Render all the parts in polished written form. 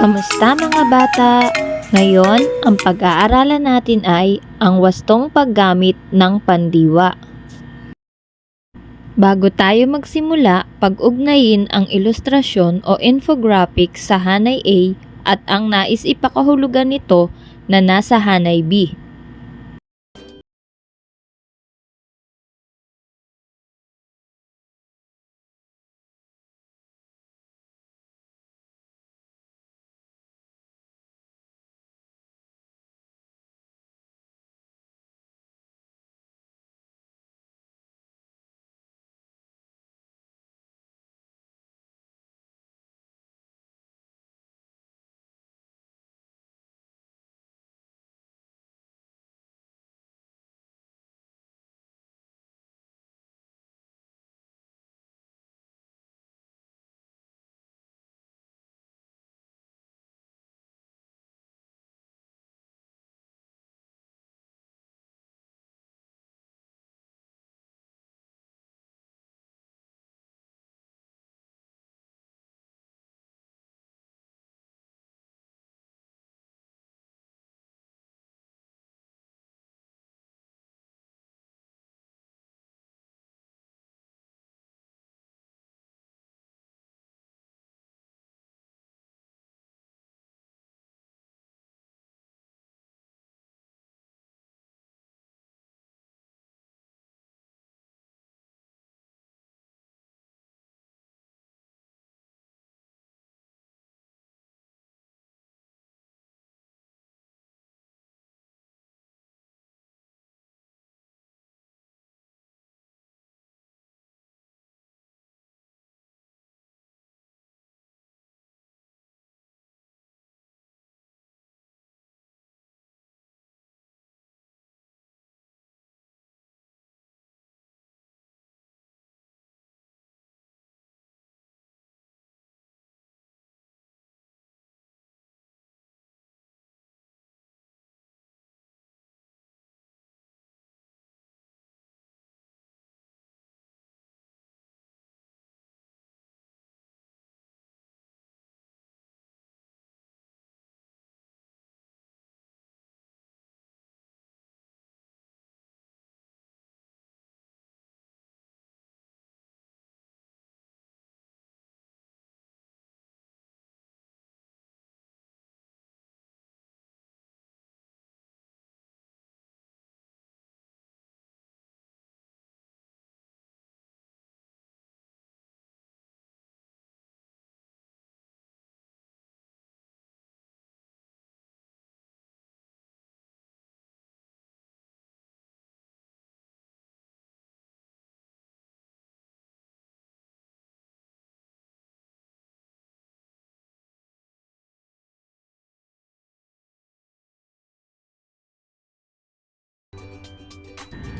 Kamusta mga bata? Ngayon, ang pag-aaralan natin ay ang wastong paggamit ng pandiwa. Bago tayo magsimula, pag-ugnayin ang ilustrasyon o infographic sa Hanay A at ang nais ipakahulugan nito na nasa Hanay B.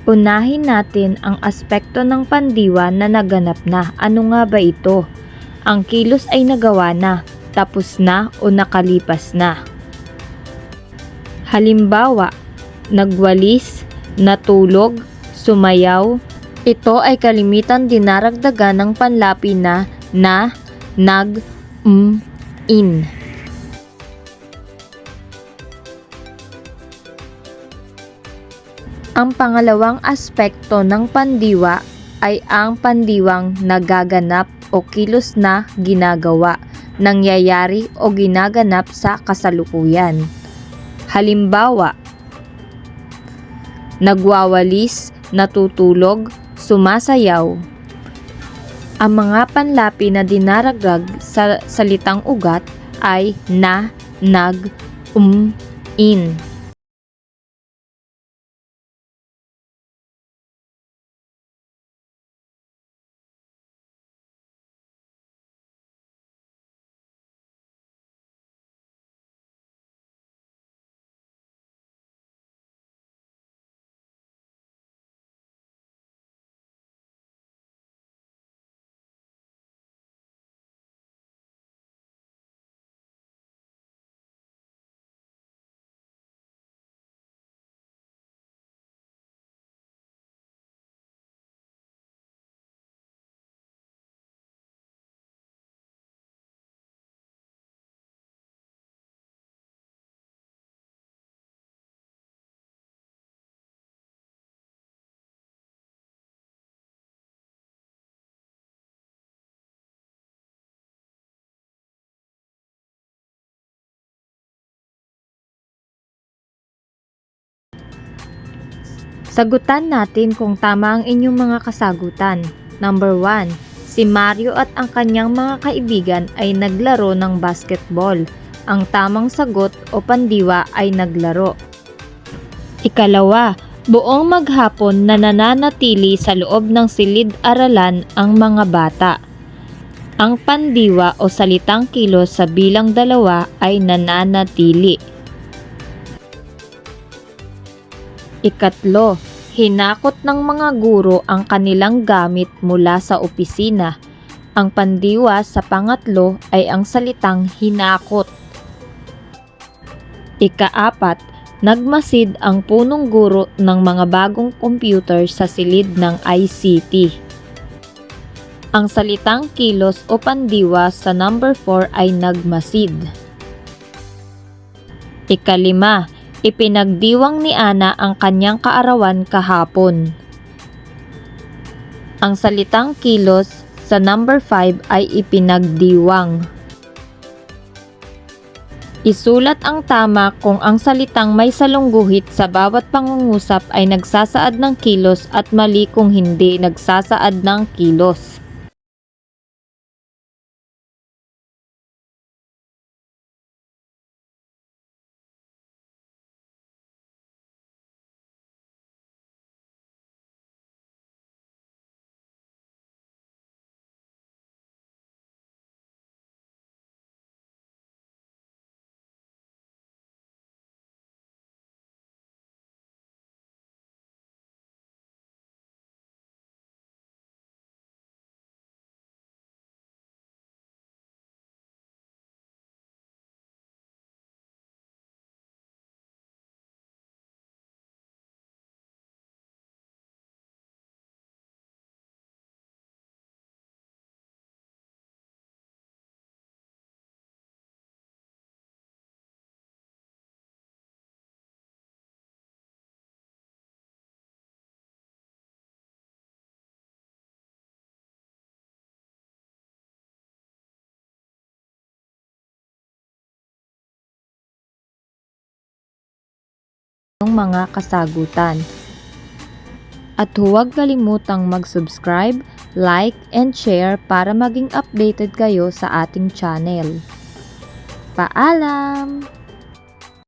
Unahin natin ang aspekto ng pandiwa na naganap na. Ano nga ba ito? Ang kilos ay nagawa na, tapos na o nakalipas na. Halimbawa, nagwalis, natulog, sumayaw. Ito ay kalimitan dinaragdagan ng panlapi na, nag, in. Ang pangalawang aspekto ng pandiwa ay ang pandiwang nagaganap o kilos na ginagawa, nangyayari o ginaganap sa kasalukuyan. Halimbawa, nagwawalis, natutulog, sumasayaw. Ang mga panlapi na dinaragdag sa salitang ugat ay na, nag, in. Sagutan natin kung tama ang inyong mga kasagutan. Number 1. Si Mario at ang kanyang mga kaibigan ay naglaro ng basketball. Ang tamang sagot o pandiwa ay naglaro. Ikalawa, buong maghapon na nananatili sa loob ng silid-aralan ang mga bata. Ang pandiwa o salitang kilos sa bilang 2 ay nananatili. Ikatlo, hinakot ng mga guro ang kanilang gamit mula sa opisina. Ang pandiwa sa pangatlo ay ang salitang hinakot. Ika-4, nagmasid ang punong guro ng mga bagong computer sa silid ng ICT. Ang salitang kilos o pandiwa sa number 4 ay nagmasid. Ika-5, ipinagdiwang ni Ana ang kanyang kaarawan kahapon. Ang salitang kilos sa number 5 ay ipinagdiwang. Isulat ang tama kung ang salitang may salungguhit sa bawat pangungusap ay nagsasaad ng kilos at mali kung hindi nagsasaad ng kilos. Mga kasagutan. At huwag kalimutang mag-subscribe, like, and share para maging updated kayo sa ating channel. Paalam!